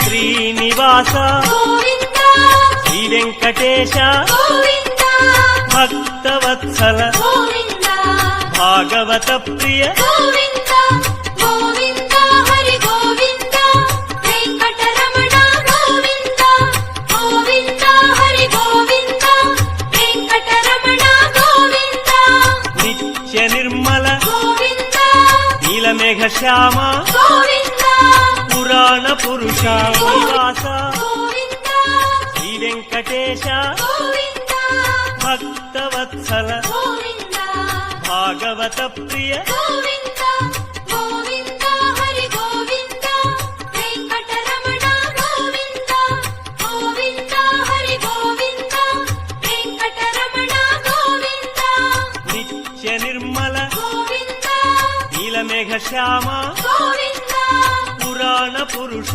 శ్రీనివాస గోవింద శ్రీ వెంకటేశ గోవింద భక్తవత్సల గోవింద భాగవత ప్రియ గోవింద గోవింద హరి గోవింద వెంకటరమణ గోవింద గోవింద హరి గోవింద వెంకటరమణ గోవింద నిత్య నిర్మల గోవింద నీలమేఘ శ్యామ గోవింద పురాణ పురుష నివాస గోవింద శ్రీ వెంకటేశ గోవింద భక్తవత్సల గోవింద భాగవత ప్రియ గోవింద గోవింద హరి గోవింద వెంకటరమణ గోవింద గోవింద హరి గోవింద వెంకటరమణ గోవింద నిత్య నిర్మల గోవింద నీలమేఘ శ్యామ గోవింద పురాణ పురుష